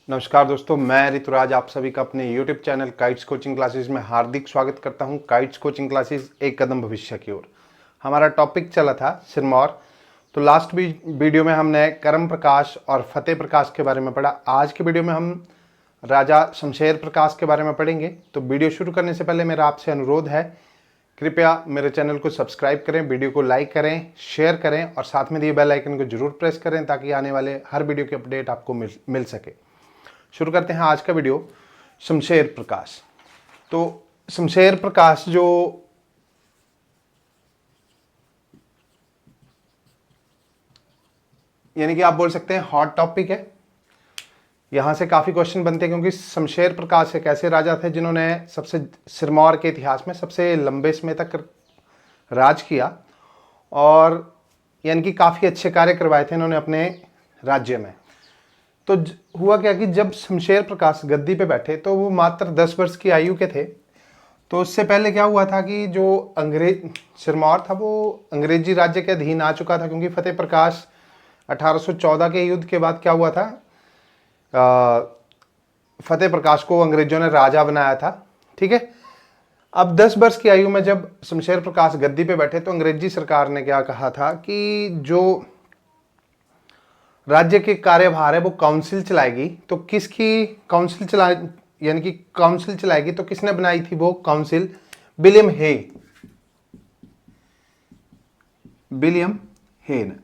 नमस्कार दोस्तों, मैं ऋतुराज आप सभी का अपने YouTube channel kites coaching classes में हार्दिक स्वागत करता हूं। काइट्स कोचिंग क्लासेस एक कदम भविष्य की ओर। हमारा टॉपिक चला था सिरमौर। तो लास्ट वीडियो में हमने कर्म प्रकाश और फतेह प्रकाश के बारे में पढ़ा। आज के वीडियो में हम राजा शमशेर प्रकाश के बारे में पढ़ेंगे। तो वीडियो शुरू करने से पहले मेरा आपसे अनुरोध है, कृपया मेरे चैनल को सब्सक्राइब करें, वीडियो को लाइक करें, शेयर करें और साथ में दिए बेल आइकन को जरूर प्रेस करें ताकि आने वाले हर वीडियो के अपडेट आपको मिल सके। शुरू करते हैं आज का वीडियो। शमशेर प्रकाश। तो शमशेर प्रकाश जो यानी कि आप बोल सकते हैं हॉट टॉपिक है। यहां से काफी क्वेश्चन बनते हैं क्योंकि शमशेर प्रकाश एक ऐसे राजा थे जिन्होंने सिरमौर के इतिहास में सबसे लंबे समय तक राज किया और यानी कि काफी अच्छे कार्य करवाए थे इन्होंने अपने राज्य में। तो हुआ क्या कि जब शमशेर प्रकाश गद्दी पे बैठे तो वो मात्र 10 वर्ष की आयु के थे। तो उससे पहले क्या हुआ था कि जो सिरमौर था वो अंग्रेजी राज्य के अधीन आ चुका था, क्योंकि फतेह प्रकाश 1814 के युद्ध के बाद क्या हुआ था, फतेह प्रकाश को अंग्रेजों ने राजा बनाया था। ठीक है। अब 10 वर्ष की आयु में जब शमशेर प्रकाश गद्दी पे बैठे तो अंग्रेजी सरकार ने क्या कहा था कि जो राज्य के कार्यभार है वो काउंसिल चलाएगी। तो किसकी काउंसिल यानी कि काउंसिल चलाएगी, तो किसने बनाई थी वो काउंसिल? विलियम हे ने।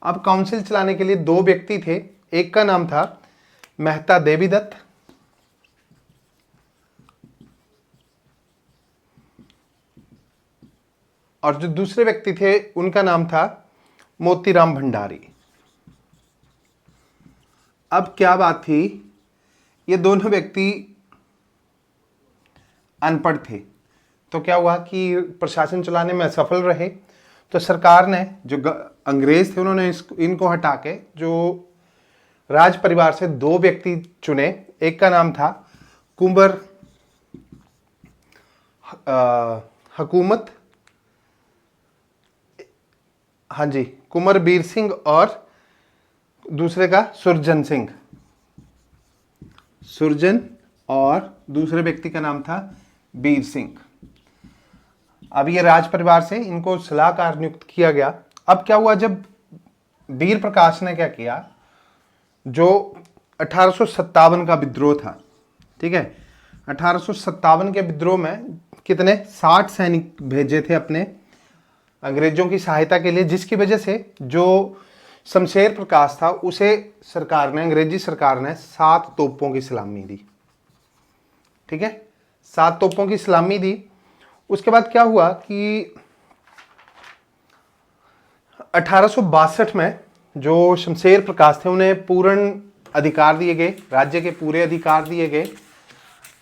अब काउंसिल चलाने के लिए दो व्यक्ति थे। एक का नाम था मेहता देवीदत्त और जो दूसरे व्यक्ति थे उनका नाम था मोतीराम भंडारी। अब क्या बात थी, ये दोनों व्यक्ति अनपढ़ थे। तो क्या हुआ कि प्रशासन चलाने में असफल रहे। तो सरकार ने, जो अंग्रेज थे, उन्होंने इनको हटा के जो राज परिवार से दो व्यक्ति चुने। एक का नाम था कुंवर हुकूमत, हाँ जी, कुंवर बीर सिंह, और दूसरे का सुरजन, और दूसरे व्यक्ति का नाम था बीर सिंह। अब ये राज परिवार से इनको सलाहकार नियुक्त किया गया। अब क्या हुआ, जब वीर प्रकाश ने क्या किया, जो 1857 का विद्रोह था, ठीक है, 1857 के विद्रोह में कितने 60 सैनिक भेजे थे अपने अंग्रेजों की सहायता के लिए, जिसकी वजह से जो शमशेर प्रकाश था उसे अंग्रेजी सरकार ने 7 तोपों की सलामी दी। ठीक है, 7 तोपों की सलामी दी। उसके बाद क्या हुआ कि 1862 में जो शमशेर प्रकाश थे उन्हें पूर्ण अधिकार दिए गए, राज्य के पूरे अधिकार दिए गए।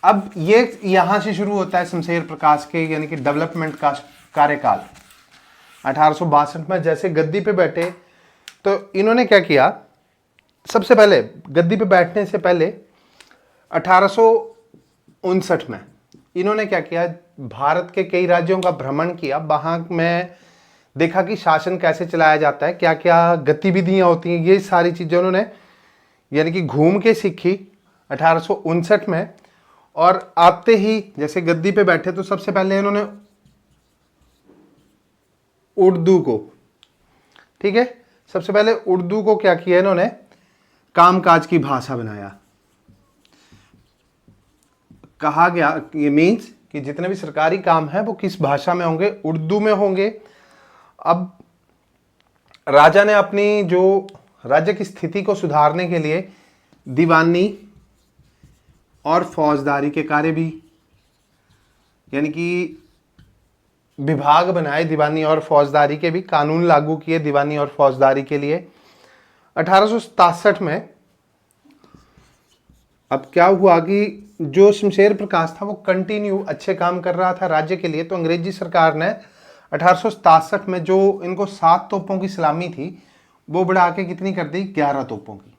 अब ये यहां से शुरू होता है शमशेर प्रकाश के यानी कि डेवलपमेंट का कार्यकाल। 1862 में जैसे गद्दी पे बैठे तो इन्होंने क्या किया, सबसे पहले गद्दी पे बैठने से पहले 1859 में इन्होंने क्या किया, भारत के कई राज्यों का भ्रमण किया। वहां में देखा कि शासन कैसे चलाया जाता है, क्या क्या गतिविधियां होती हैं, ये सारी चीजें उन्होंने यानी कि घूम के सीखी 1859 में। और आते ही जैसे गद्दी पे बैठे तो सबसे पहले इन्होंने उर्दू को, ठीक है, सबसे पहले उर्दू को क्या किया, इन्होंने कामकाज की भाषा बनाया। कहा गया ये मीन्स कि जितने भी सरकारी काम है वो किस भाषा में होंगे, उर्दू में होंगे। अब राजा ने अपनी जो राज्य की स्थिति को सुधारने के लिए दीवानी और फौजदारी के कार्य भी यानी कि विभाग बनाए, दीवानी और फौजदारी के भी कानून लागू किए दीवानी और फौजदारी के लिए 1867 में। अब क्या हुआ कि जो शमशेर प्रकाश था वो कंटिन्यू अच्छे काम कर रहा था राज्य के लिए, तो अंग्रेजी सरकार ने 1867 में जो इनको 7 तोपों की सलामी थी वो बढ़ा के कितनी कर दी, 11 तोपों की।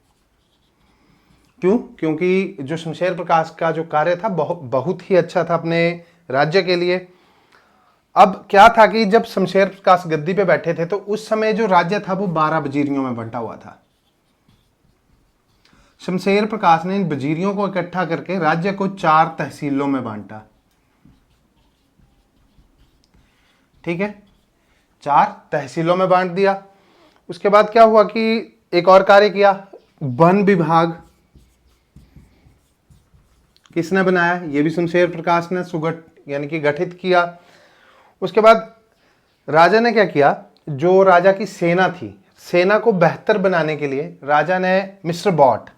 क्यों? क्योंकि जो शमशेर प्रकाश का जो कार्य था बहुत ही अच्छा था अपने राज्य के लिए। अब क्या था कि जब शमशेर प्रकाश गद्दी पे बैठे थे तो उस समय जो राज्य था वो 12 वजीरियों में बंटा हुआ था। शमशेर प्रकाश ने इन वजीरियों को इकट्ठा करके राज्य को 4 तहसीलों में बांटा। ठीक है, 4 तहसीलों में बांट दिया। उसके बाद क्या हुआ कि एक और कार्य किया, वन विभाग किसने बनाया? ये भी शमशेर प्रकाश ने यानी कि गठित किया। उसके बाद राजा ने क्या किया, जो राजा की सेना थी, सेना को बेहतर बनाने के लिए राजा ने मिस्टर बॉट,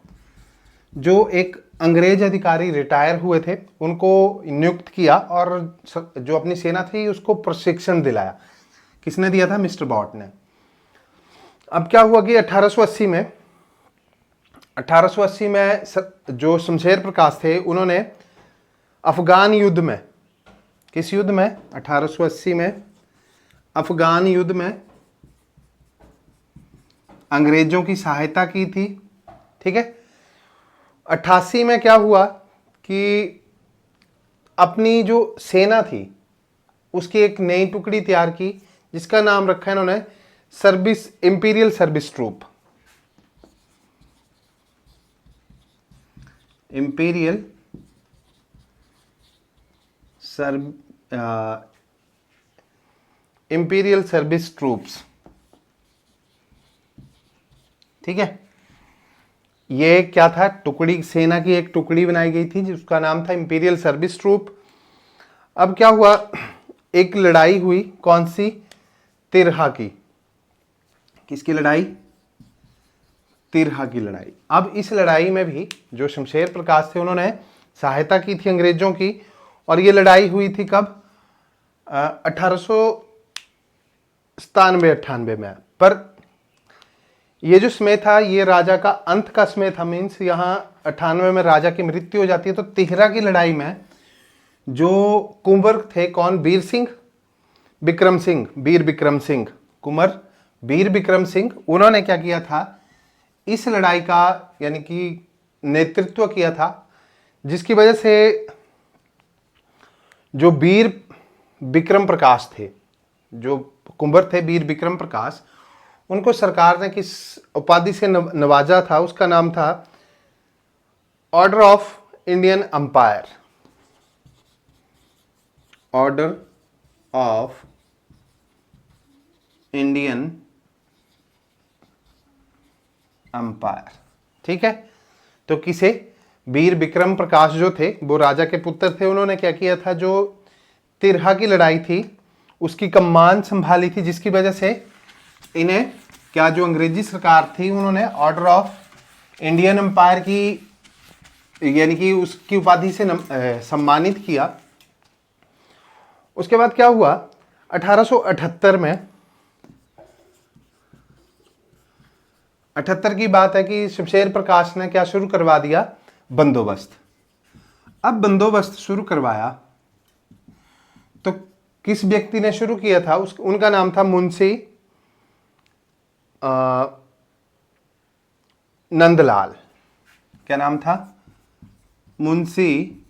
जो एक अंग्रेज अधिकारी रिटायर हुए थे, उनको नियुक्त किया और जो अपनी सेना थी उसको प्रशिक्षण दिलाया। किसने दिया था? मिस्टर बॉट ने। अब क्या हुआ कि 1880 में जो शमशेर प्रकाश थे, उन्होंने अफगान युद्ध में, किस युद्ध में? 1880 में अफगान युद्ध में अंग्रेजों की सहायता की थी। ठीक है, 88 में क्या हुआ कि अपनी जो सेना थी उसकी एक नई टुकड़ी तैयार की, जिसका नाम रखा इन्होंने imperial service troop. Imperial service troops. ठीक है, ये क्या था? टुकड़ी, सेना की एक टुकड़ी बनाई गई थी जिसका नाम था इंपीरियल सर्विस ट्रूप। अब क्या हुआ, एक लड़ाई हुई, कौन सी? तिरहा की। किसकी लड़ाई? तिरहा की लड़ाई। अब इस लड़ाई में भी जो शमशेर प्रकाश थे, उन्होंने सहायता की थी अंग्रेजों की। और ये लड़ाई हुई थी कब? 1897-98 में। पर ये जो समय था, ये राजा का अंत का समय था। मीन्स यहाँ 98 में राजा की मृत्यु हो जाती है। तो तिहरा की लड़ाई में जो कुंवर थे, कौन? वीर सिंह, विक्रम सिंह, वीर विक्रम सिंह, कुंवर वीर विक्रम सिंह, उन्होंने क्या किया था? इस लड़ाई का यानी कि नेतृत्व किया था, जिसकी वजह से जो वीर विक्रम प्रकाश थे, जो कुंवर थे वीर विक्रम प्रकाश, उनको सरकार ने किस उपाधि से नवाजा था? उसका नाम था order of Indian empire. Order of Indian empire. ठीक है, तो किसे? वीर विक्रम प्रकाश जो थे, वो राजा के पुत्र थे। उन्होंने क्या किया था? जो तिरहा की लड़ाई थी उसकी कमान संभाली थी, जिसकी वजह से इन्हें क्या, जो अंग्रेजी सरकार थी, उन्होंने ऑर्डर ऑफ इंडियन एम्पायर की यानी कि उसकी उपाधि से सम्मानित किया। उसके बाद क्या हुआ? 1878 में, 78 की बात है कि शमशेर प्रकाश ने क्या शुरू करवा दिया? बंदोबस्त। अब बंदोबस्त शुरू करवाया तो किस व्यक्ति ने शुरू किया था? उनका नाम था मुंशी नंदलाल। क्या नाम था? मुंशी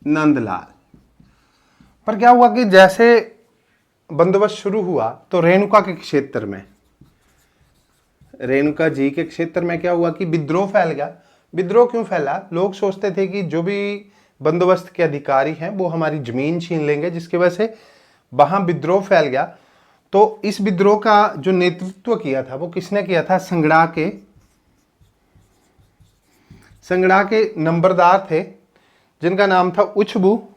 नंदलाल। पर क्या हुआ कि जैसे बंदोबस्त शुरू हुआ तो रेणुका के क्षेत्र में, रेणुका जी के क्षेत्र में क्या हुआ कि विद्रोह फैल गया। विद्रोह क्यों फैला? लोग सोचते थे कि जो भी बंदोबस्त के अधिकारी हैं वो हमारी जमीन छीन लेंगे, जिसकी वजह से वहां विद्रोह फैल गया। तो इस विद्रोह का जो नेतृत्व किया था वो किसने किया था? संगड़ा के नंबरदार थे जिनका नाम था उछबू।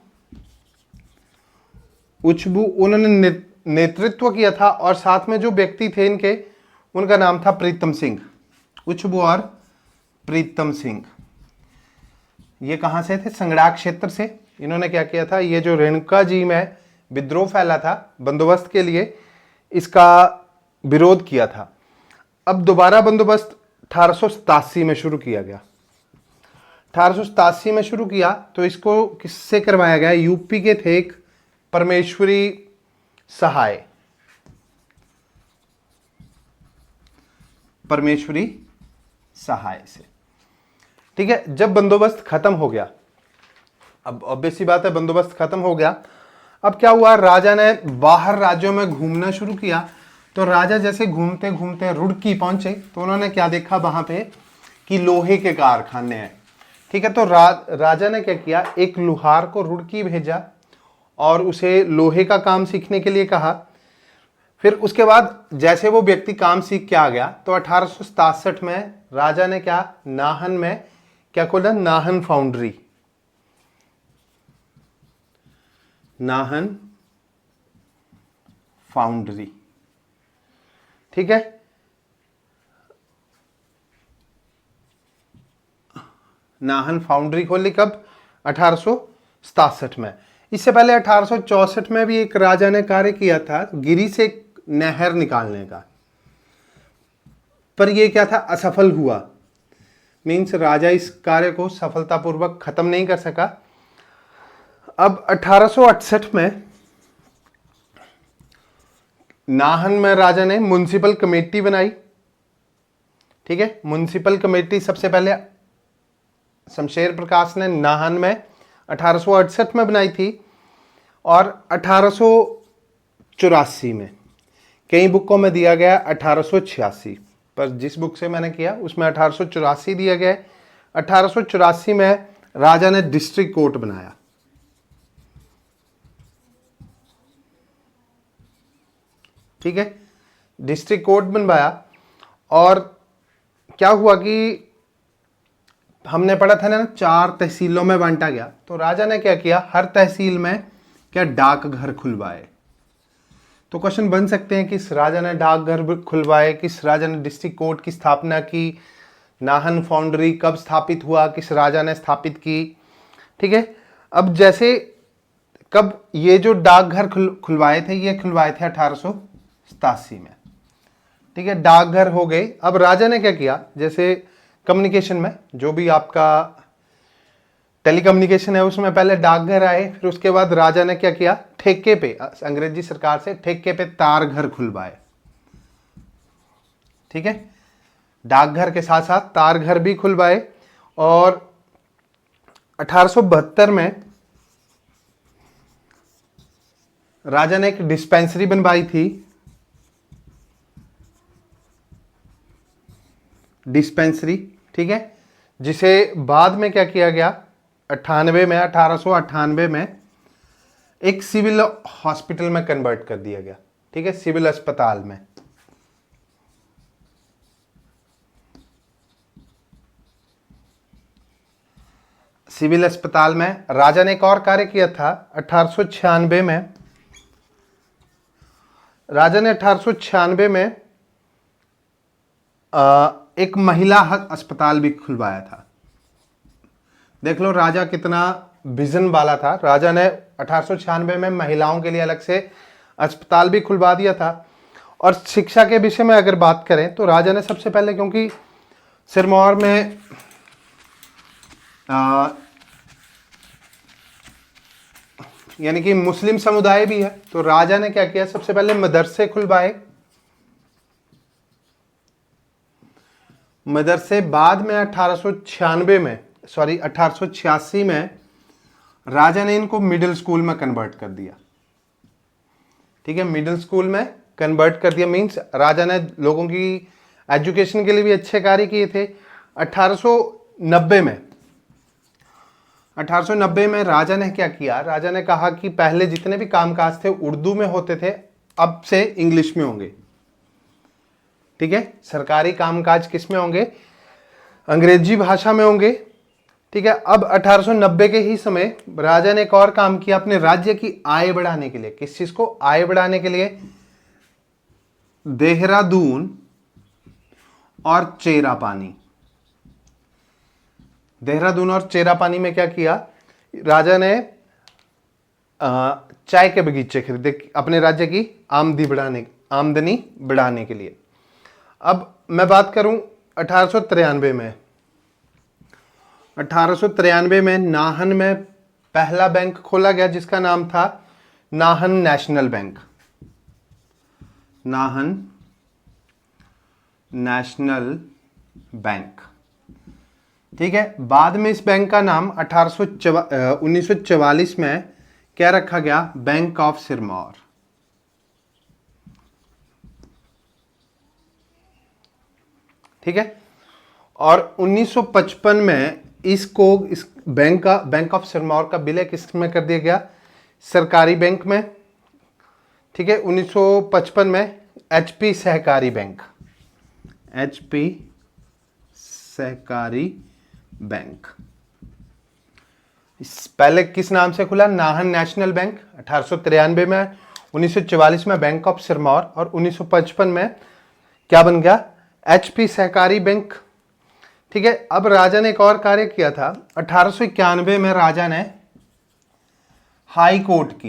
उन्होंने नेतृत्व किया था। और साथ में जो व्यक्ति थे इनके, उनका नाम था प्रीतम सिंह। उछबू और प्रीतम सिंह, ये कहां से थे? संगड़ा क्षेत्र से। इन्होंने क्या किया था? ये जो रेणुका जी में विद्रोह फैला था बंदोबस्त के लिए, इसका विरोध किया था। अब दोबारा बंदोबस्त 1887 में शुरू किया गया। 1887 में शुरू किया तो इसको किससे करवाया गया? यूपी के थे एक परमेश्वरी सहाय। परमेश्वरी सहाय से। ठीक है, जब बंदोबस्त खत्म हो गया, अब ऑब्वियस सी बात है बंदोबस्त खत्म हो गया, अब क्या हुआ? राजा ने बाहर राज्यों में घूमना शुरू किया। तो राजा जैसे घूमते घूमते रुड़की पहुंचे तो उन्होंने क्या देखा वहां पे कि लोहे के कारखाने हैं। ठीक है, तो राजा ने क्या किया, एक लुहार को रुड़की भेजा और उसे लोहे का काम सीखने के लिए कहा। फिर उसके बाद जैसे वो व्यक्ति काम सीख के आ गया तो 1867 में राजा ने क्या, नाहन में क्या खोला, नाहन फाउंड्री। नाहन फाउंड्री, ठीक है। नाहन फाउंड्री खोली कब, 1867 में। इससे पहले 1864 में भी एक राजा ने कार्य किया था, गिरी से एक नहर निकालने का, पर यह क्या था, असफल हुआ। मीन्स राजा इस कार्य को सफलतापूर्वक खत्म नहीं कर सका। अब 1868 में नाहन में राजा ने म्युनिसिपल कमेटी बनाई। ठीक है, म्युनिसिपल कमेटी सबसे पहले शमशेर प्रकाश ने नाहन में 1868 में बनाई थी और 1884 में, कई बुकों में दिया गया 1886, पर जिस बुक से मैंने किया उसमें 1884 दिया गया। 1884 में राजा ने डिस्ट्रिक्ट कोर्ट बनाया। ठीक है, डिस्ट्रिक्ट कोर्ट बनवाया और क्या हुआ कि हमने पढ़ा था ना, 4 तहसीलों में बांटा गया। तो राजा ने क्या किया, हर तहसील में क्या डाकघर खुलवाए। तो क्वेश्चन बन सकते हैं, किस राजा ने डाकघर खुलवाए, किस राजा ने डिस्ट्रिक्ट कोर्ट की स्थापना की, नाहन फाउंड्री कब स्थापित हुआ, किस राजा ने स्थापित की। ठीक है, अब जैसे कब ये जो डाकघर खुलवाए थे, ये खुलवाए थे 1887 में। ठीक है, डाकघर हो गए। अब राजा ने क्या किया, जैसे कम्युनिकेशन में जो भी आपका टेलीकम्युनिकेशन है उसमें पहले डाकघर आए, फिर उसके बाद राजा ने क्या किया, ठेके पे, अंग्रेजी सरकार से ठेके पे तार घर खुलवाए। ठीक है, डाकघर के साथ साथ तार घर भी खुलवाए। और 1872 में राजा ने एक डिस्पेंसरी बनवाई थी, डिस्पेंसरी। ठीक है, जिसे बाद में क्या किया गया, 1898 में एक सिविल हॉस्पिटल में कन्वर्ट कर दिया गया। ठीक है, सिविल अस्पताल में। सिविल अस्पताल में राजा ने एक और कार्य किया था 1896 में। राजा ने 1896 में एक महिला अस्पताल भी खुलवाया था। देख लो राजा कितना विजन वाला था। राजा ने 1896 में महिलाओं के लिए अलग से अस्पताल भी खुलवा दिया था। और शिक्षा के विषय में अगर बात करें तो राजा ने सबसे पहले, क्योंकि सिरमौर में यानी कि मुस्लिम समुदाय भी है, तो राजा ने क्या किया, सबसे पहले मदरसे खुलवाए। मदरसे बाद में 1886 में राजा ने इनको मिडिल स्कूल में कन्वर्ट कर दिया। ठीक है, मिडिल स्कूल में कन्वर्ट कर दिया, मींस राजा ने लोगों की एजुकेशन के लिए भी अच्छे कार्य किए थे। 1890 में राजा ने क्या किया, राजा ने कहा कि पहले जितने भी कामकाज थे उर्दू में होते थे, अब से इंग्लिश में होंगे। ठीक है, सरकारी कामकाज किस में होंगे, अंग्रेजी भाषा में होंगे। ठीक है, अब 1890 के ही समय राजा ने एक और काम किया अपने राज्य की आय बढ़ाने के लिए। किस चीज को, आय बढ़ाने के लिए देहरादून और चेरापानी, देहरादून और चेरापानी में क्या किया, राजा ने चाय के बगीचे खरीदे अपने राज्य की आमदनी बढ़ाने के लिए। अब मैं बात करूं 1893 में, 1893 में नाहन में पहला बैंक खोला गया जिसका नाम था Nahan national bank. Nahan national bank. ठीक है, बाद में इस बैंक का नाम 1944 में क्या रखा गया, बैंक ऑफ सिरमौर। ठीक है, और 1955 में इसको इस बैंक ऑफ सिरमौर का विलय किस में कर दिया गया? सरकारी बैंक में। ठीक है, 1955 में एचपी सहकारी बैंक, एचपी सहकारी बैंक पहले किस नाम से खुला? Nahan national bank. 1893 में, 1944 में बैंक ऑफ सिरमौर और 1955 में क्या बन गया? एचपी सहकारी बैंक। ठीक है, अब राजा ने एक और कार्य किया था। 1891 में राजा ने हाई कोर्ट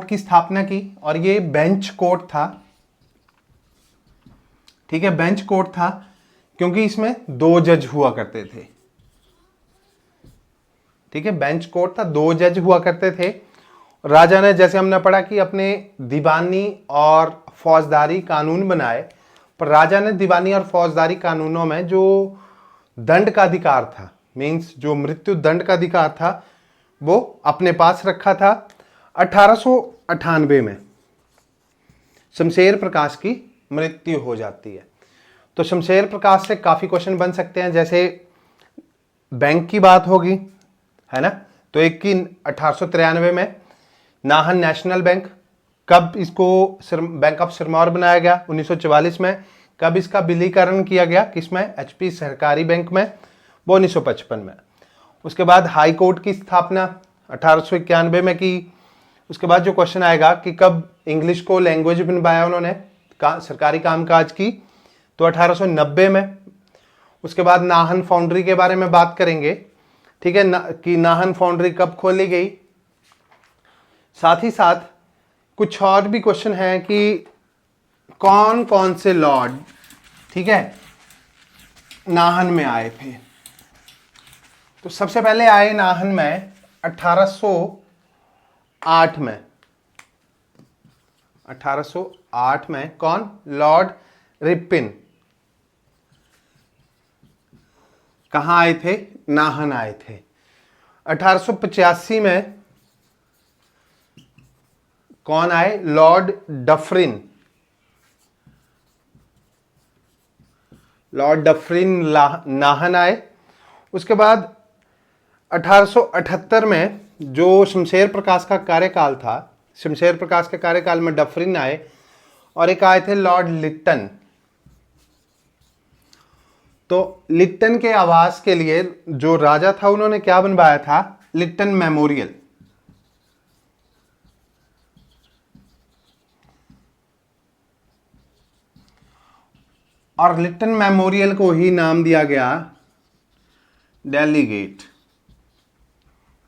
की स्थापना की और ये बेंच कोर्ट था। ठीक है, बेंच कोर्ट था क्योंकि इसमें 2 जज हुआ करते थे। ठीक है, बेंच कोर्ट था, 2 जज हुआ करते थे। राजा ने, जैसे हमने पढ़ा कि अपने दीवानी और फौजदारी कानून बनाए, पर राजा ने दीवानी और फौजदारी कानूनों में जो दंड का अधिकार था, मींस जो मृत्यु दंड का अधिकार था, वो अपने पास रखा था। 1898 में शमशेर प्रकाश की मृत्यु हो जाती है। तो शमशेर प्रकाश से काफी क्वेश्चन बन सकते हैं, जैसे बैंक की बात होगी, है ना, तो एक की 1893 में नाहन नेशनल बैंक, कब इसको बैंक ऑफ सिरमौर बनाया गया? 1944 में। कब इसका विलीकरण किया गया? किसमें? एचपी सहकारी बैंक में, वो 1955 में। उसके बाद हाई कोर्ट की स्थापना 1891 में की। उसके बाद जो क्वेश्चन आएगा कि कब इंग्लिश को लैंग्वेज बनवाया उन्होंने सरकारी कामकाज की, तो 1890 में। उसके बाद नाहन फाउंड्री के बारे में बात करेंगे। ठीक है, कि नाहन फाउंड्री कब खोली गई। साथ ही साथ कुछ और भी क्वेश्चन है कि कौन कौन से लॉर्ड, ठीक है, नाहन में आए थे। तो सबसे पहले आए नाहन में 1808 में। 1808 में कौन? Lord Ripon. कहां आए थे? नाहन आए थे। 1885 में कौन आए? Lord Dufferin. Lord Dufferin Nahan आए। उसके बाद 1878 में जो शमशेर प्रकाश का कार्यकाल था, शमशेर प्रकाश के कार्यकाल में डफरिन आए और एक आए थे लॉर्ड लिट्टन। तो लिट्टन के आवास के लिए जो राजा था उन्होंने क्या बनवाया था? Lytton memorial. और लिट्टन मेमोरियल को ही नाम दिया गया दिल्ली गेट।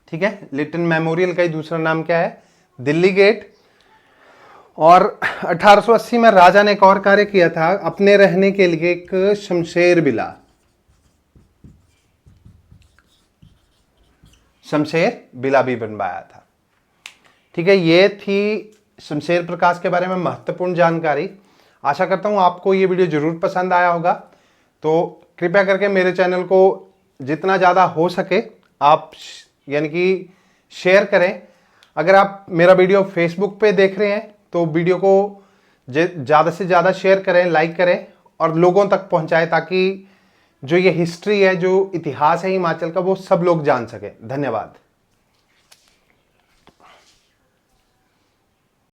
ठीक है, लिट्टन मेमोरियल का ही दूसरा नाम क्या है? दिल्ली गेट। और 1880 में राजा ने एक और कार्य किया था, अपने रहने के लिए एक शमशेर विला, शमशेर विला भी बनवाया था। ठीक है, ये थी शमशेर प्रकाश के बारे में महत्वपूर्ण जानकारी। आशा करता हूं आपको ये वीडियो जरूर पसंद आया होगा। तो कृपया करके मेरे चैनल को जितना ज़्यादा हो सके आप यानी कि शेयर करें। अगर आप मेरा वीडियो फेसबुक पे देख रहे हैं तो वीडियो को ज़्यादा से ज़्यादा शेयर करें, लाइक करें और लोगों तक पहुंचाएं, ताकि जो ये हिस्ट्री है, जो इतिहास है हिमाचल का, वो सब लोग जान सकें। धन्यवाद।